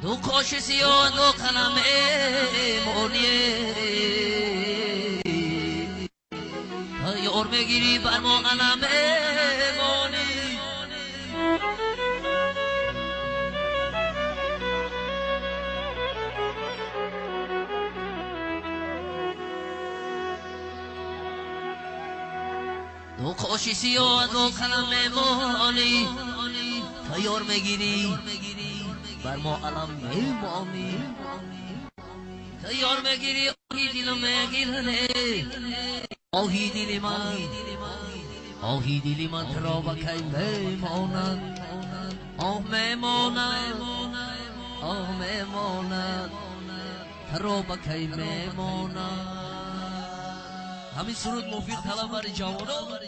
دو کاشی و دو کلمه مونیه یار میگیری بر ما علمه مونی دو کاشی و دو کلمه مونی یار میگیری بر ما علم میمانی یار میگیری آهی دل میگیرنه آهی دل من آهی دل من ترا بکی میمانند آه میمانند آه میمانند ترا بکی میمانند همین سرود مفید طلب بر جوانا